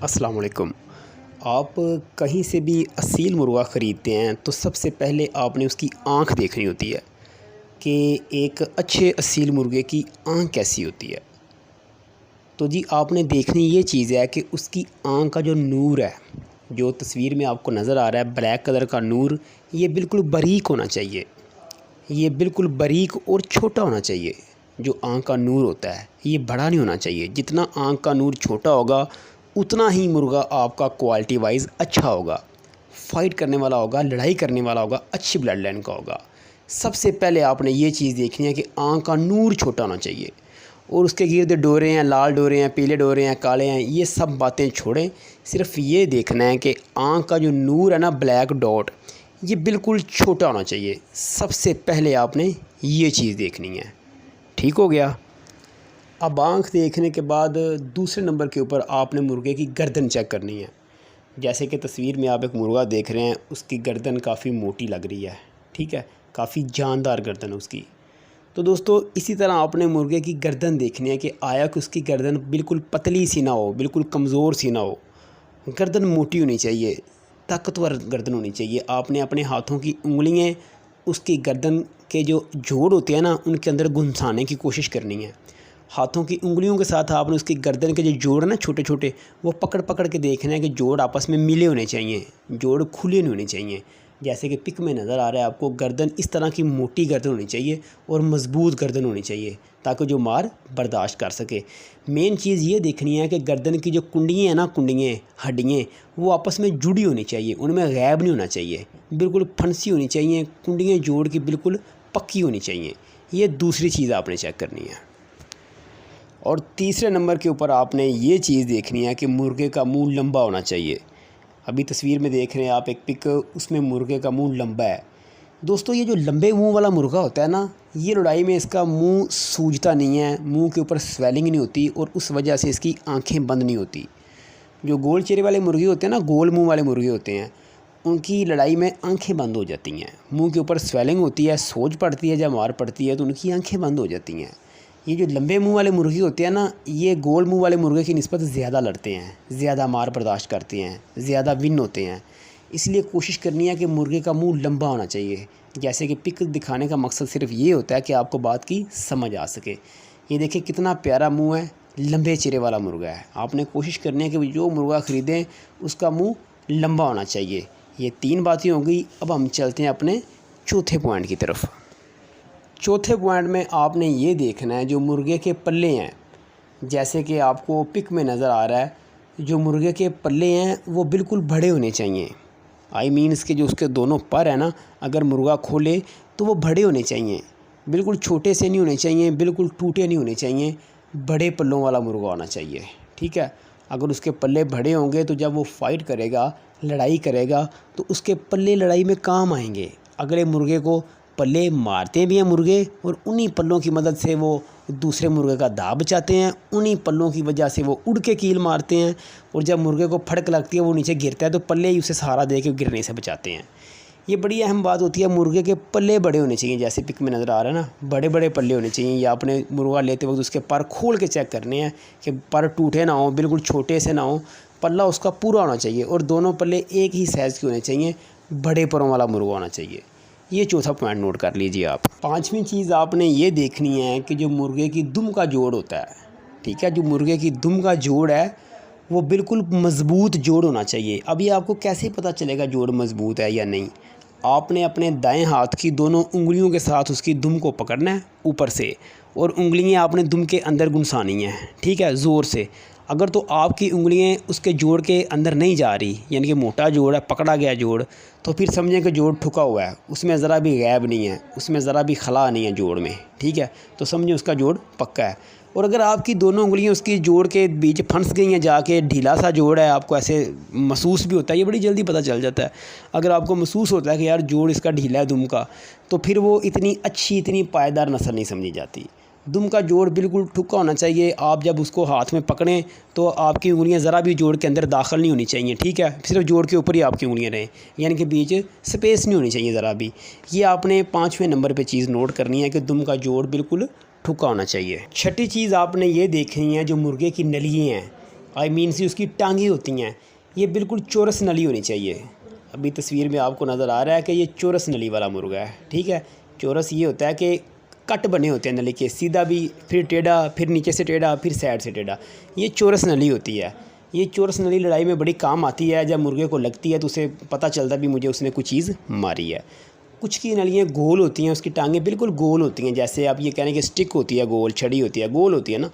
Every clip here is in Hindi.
अस्सलाम वालेकुम। आप कहीं से भी असील मुर्गा ख़रीदते हैं तो सबसे पहले आपने उसकी आँख देखनी होती है कि एक अच्छे असील मुर्गे की आँख कैसी होती है। तो जी आपने देखनी ये चीज़ है कि उसकी आँख का जो नूर है, जो तस्वीर में आपको नज़र आ रहा है ब्लैक कलर का नूर, ये बिल्कुल बारीक होना चाहिए। ये बिल्कुल बारीक और छोटा होना चाहिए। जो आँख का नूर होता है ये बड़ा नहीं होना चाहिए। जितना आँख का नूर छोटा होगा उतना ही मुर्गा आपका क्वालिटी वाइज अच्छा होगा, फ़ाइट करने वाला होगा, लड़ाई करने वाला होगा, अच्छी ब्लड लाइन का होगा। सबसे पहले आपने ये चीज़ देखनी है कि आँख का नूर छोटा होना चाहिए। और उसके गिर्द डोरे हैं, लाल डोरे हैं, पीले डोरे हैं, काले हैं, ये सब बातें छोड़ें। सिर्फ ये देखना है कि आँख का जो नूर है ना, ब्लैक डॉट, ये बिल्कुल छोटा होना चाहिए। सबसे पहले आपने ये चीज़ देखनी है। ठीक हो गया। अब आँख देखने के बाद दूसरे नंबर के ऊपर आपने मुर्गे की गर्दन चेक करनी है। जैसे कि तस्वीर में आप एक मुर्गा देख रहे हैं, उसकी गर्दन काफ़ी मोटी लग रही है, ठीक है, काफ़ी जानदार गर्दन है उसकी। तो दोस्तों इसी तरह आपने मुर्गे की गर्दन देखनी है कि आया कि उसकी गर्दन बिल्कुल पतली सी ना हो, बिल्कुल कमज़ोर सी ना हो। गर्दन मोटी होनी चाहिए, ताकतवर गर्दन होनी चाहिए। आपने अपने हाथों की उंगलियां उसकी गर्दन के जो जोड़ होते हैं ना, उनके अंदर घुसाने की कोशिश करनी है। हाथों की उंगलियों के साथ आपने उसकी गर्दन के जो जोड़ हैं ना, छोटे छोटे, वो पकड़ पकड़ के देखना है कि जोड़ आपस में मिले होने चाहिए, जोड़ खुले नहीं होने चाहिए। जैसे कि पिक में नज़र आ रहा है आपको, गर्दन इस तरह की मोटी गर्दन होनी चाहिए और मज़बूत गर्दन होनी चाहिए ताकि जो मार बर्दाश्त कर सके। मेन चीज़ ये देखनी है कि गर्दन की जो कुंडियाँ हैं ना, कुंडियाँ हड्डियाँ, वो आपस में जुड़ी होनी चाहिए, उनमें गैब नहीं होना चाहिए, बिल्कुल फंसी होनी चाहिए। कुंडियाँ जोड़ की बिल्कुल पक्की होनी चाहिए। ये दूसरी चीज़ आपने चेक करनी है। और तीसरे नंबर के ऊपर आपने ये चीज़ देखनी है कि मुर्गे का मुंह लंबा होना चाहिए। अभी तस्वीर में देख रहे हैं आप एक पिक, उसमें मुर्गे का मुंह लंबा है। दोस्तों ये जो लंबे मुंह वाला मुर्गा होता है ना, ये लड़ाई में इसका मुंह सूजता नहीं है, मुंह के ऊपर स्वेलिंग नहीं होती और उस वजह से इसकी आंखें बंद नहीं होती। जो गोल चेहरे वाले मुर्गे होते हैं ना, गोल मुँह वाले मुर्गे होते हैं, उनकी लड़ाई में आंखें बंद हो जाती हैं। मुंह के ऊपर स्वेलिंग होती है, सोज पड़ती है, जब मार पड़ती है तो उनकी आंखें बंद हो जाती हैं। ये जो लंबे मुंह वाले मुर्गे होते हैं ना, ये गोल मुंह वाले मुर्गे की निस्बत ज़्यादा लड़ते हैं, ज़्यादा मार बर्दाश्त करते हैं, ज़्यादा विन होते हैं। इसलिए कोशिश करनी है कि मुर्गे का मुंह लंबा होना चाहिए। जैसे कि पिक दिखाने का मकसद सिर्फ ये होता है कि आपको बात की समझ आ सके। ये देखिए कितना प्यारा मुँह है, लंबे चेहरे वाला मुर्गा है। आपने कोशिश करनी है कि जो मुर्गा ख़रीदें उसका मुँह लंबा होना चाहिए। ये 3 बातें हो गई। अब हम चलते हैं अपने चौथे पॉइंट की तरफ। चौथे पॉइंट में आपने ये देखना है जो मुर्गे के पल्ले हैं। जैसे कि आपको पिक में नज़र आ रहा है, जो मुर्गे के पल्ले हैं वो बिल्कुल बड़े होने चाहिए। आई मीन इसके जो उसके दोनों पर हैं ना, अगर मुर्गा खोले तो वो बड़े होने चाहिए, बिल्कुल छोटे से नहीं होने चाहिए, बिल्कुल टूटे नहीं होने चाहिए। बड़े पल्लों वाला मुर्गा होना चाहिए, ठीक है। अगर उसके पल्ले बड़े होंगे तो जब वो फाइट करेगा, लड़ाई करेगा, तो उसके पल्ले लड़ाई में काम आएंगे। अगले मुर्गे को पल्ले मारते भी हैं मुर्गे, और उन्हीं पल्लों की मदद से वो दूसरे मुर्गे का दाव बचाते हैं। उन्हीं पल्लों की वजह से वो उड़ के कील मारते हैं, और जब मुर्गे को फड़क लगती है, वो नीचे गिरता है, तो पल्ले ही उसे सहारा दे के गिरने से बचाते हैं। ये बड़ी अहम बात होती है। मुर्गे के पल्ले बड़े होने चाहिए, जैसे पिक में नज़र आ रहा है ना, बड़े बड़े पल्ले होने चाहिए। या आपने मुर्गा लेते वक्त उसके पर खोल के चेक करने हैं कि पर टूटे ना हो, बिल्कुल छोटे से ना हो, पल्ला उसका पूरा होना चाहिए, और दोनों पल्ले एक ही साइज़ के होने चाहिए। बड़े परों वाला मुर्गा होना चाहिए। ये चौथा पॉइंट नोट कर लीजिए आप। पांचवी चीज़ आपने ये देखनी है कि जो मुर्गे की दुम का जोड़ होता है, ठीक है, जो मुर्गे की दुम का जोड़ है वो बिल्कुल मज़बूत जोड़ होना चाहिए। अभी आपको कैसे पता चलेगा जोड़ मज़बूत है या नहीं? आपने अपने दाएं हाथ की दोनों उंगलियों के साथ उसकी दुम को पकड़ना है ऊपर से, और उंगलियां आपने दुम के अंदर घुसानी हैं, ठीक है, ज़ोर से। अगर तो आपकी उंगलियां उसके जोड़ के अंदर नहीं जा रही, यानी कि मोटा जोड़ है, पकड़ा गया जोड़, तो फिर समझें कि जोड़ ठुका हुआ है, उसमें ज़रा भी गैब नहीं है, उसमें ज़रा भी खला नहीं है जोड़ में, ठीक है, तो समझें उसका जोड़ पक्का है। और अगर आपकी दोनों उंगलियां उसकी जोड़ के बीच फंस गई हैं जाके, ढीला सा जोड़ है, आपको ऐसे महसूस भी होता है, ये बड़ी जल्दी पता चल जाता है। अगर आपको महसूस होता है कि यार जोड़ इसका ढीला है दुम का, तो फिर वो इतनी अच्छी, इतनी पायदार नस्ल नहीं समझी जाती। दुम का जोड़ बिल्कुल ठुका होना चाहिए। आप जब उसको हाथ में पकड़ें तो आपकी उंगलियां ज़रा भी जोड़ के अंदर दाखिल नहीं होनी चाहिए, ठीक है, सिर्फ जोड़ के ऊपर ही आपकी उंगलियां रहें, यानी कि बीच स्पेस नहीं होनी चाहिए ज़रा भी। ये आपने 5वें नंबर पे चीज़ नोट करनी है कि दुम का जोड़ बिल्कुल ठुका होना चाहिए। छठी चीज़ आपने ये देखनी है जो मुर्गे की नलियाँ हैं। आई मीन सी उसकी टांगें होती हैं ये बिल्कुल चौरस नली होनी चाहिए। अभी तस्वीर में आपको नज़र आ रहा है कि ये चौरस नली वाला मुर्गा है, ठीक है। चौरस ये होता है कि कट बने होते हैं नली के, सीधा भी, फिर टेढ़ा, फिर नीचे से टेढ़ा, फिर साइड से टेढ़ा, ये चौरस नली होती है। ये चौरस नली लड़ाई में बड़ी काम आती है। जब मुर्गे को लगती है तो उसे पता चलता है भी मुझे उसने कुछ चीज़ मारी है। कुछ की नलियाँ गोल होती हैं, उसकी टांगें बिल्कुल गोल होती हैं, जैसे आप ये कह रहे हैं कि स्टिक होती है गोल, छड़ी होती है गोल होती है ना,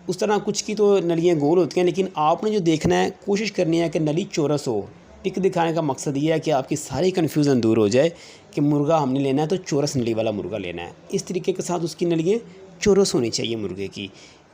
उस तरह कुछ की तो नलियाँ गोल होती हैं। लेकिन आपने जो देखना है, कोशिश करनी है कि नली चौरस हो। पिक दिखाने का मकसद ये है कि आपकी सारी कन्फ्यूज़न दूर हो जाए कि मुर्गा हमने लेना है तो चौरस नली वाला मुर्गा लेना है। इस तरीके के साथ उसकी नलियाँ चौरस होनी चाहिए मुर्गे की।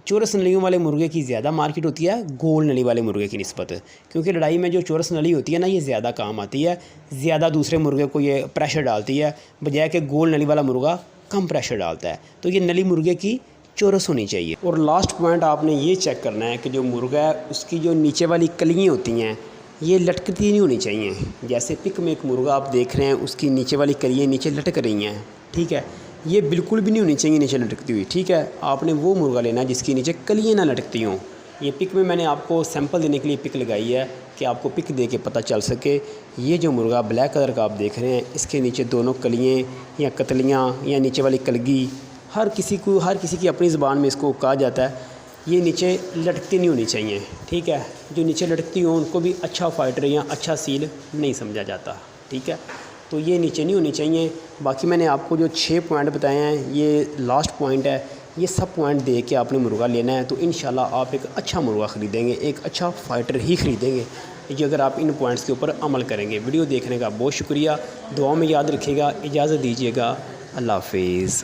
चौरस नलियों वाले मुर्गे की ज़्यादा मार्केट होती है गोल नली वाले मुर्गे की निस्बत, क्योंकि लड़ाई में जो चौरस नली होती है ना, ये ज़्यादा काम आती है, ज़्यादा दूसरे मुर्गे को ये प्रेशर डालती है, बजाय कि गोल नली वाला मुर्गा कम प्रेशर डालता है। तो ये नली मुर्गे की चौरस होनी चाहिए। और लास्ट पॉइंट आपने ये चेक करना है कि जो मुर्गा है उसकी जो नीचे वाली कलियाँ होती हैं ये लटकती नहीं होनी चाहिए। जैसे पिक में एक मुर्गा आप देख रहे हैं, उसकी नीचे वाली कलियाँ नीचे लटक रही हैं, ठीक है, ये बिल्कुल भी नहीं होनी चाहिए नीचे लटकती हुई, ठीक है। आपने वो मुर्गा लेना है जिसकी नीचे कलियाँ ना लटकती हों। ये पिक में मैंने आपको सैंपल देने के लिए पिक लगाई है कि आपको पिक दे के पता चल सके। ये जो मुर्गा ब्लैक कलर का आप देख रहे हैं, इसके नीचे दोनों कलियाँ या कतलियाँ या नीचे वाली कलगी, हर किसी की अपनी ज़बान में इसको कहा जाता है, ये नीचे लटकती नहीं होनी चाहिए, ठीक है। जो नीचे लटकती हो उनको भी अच्छा फाइटर या अच्छा सील नहीं समझा जाता, ठीक है। तो ये नीचे नहीं होनी चाहिए। बाकी मैंने आपको जो 6 पॉइंट बताए हैं, ये लास्ट पॉइंट है, ये सब पॉइंट देख के आपने मुर्गा लेना है तो इंशाल्लाह आप एक अच्छा मुर्गा ख़रीदेंगे, एक अच्छा फ़ाइटर ही ख़रीदेंगे ये अगर आप इन पॉइंट्स के ऊपर अमल करेंगे। वीडियो देखने का बहुत शुक्रिया, दुआ में याद रखिएगा, इजाज़त दीजिएगा, अल्लाह हाफिज़।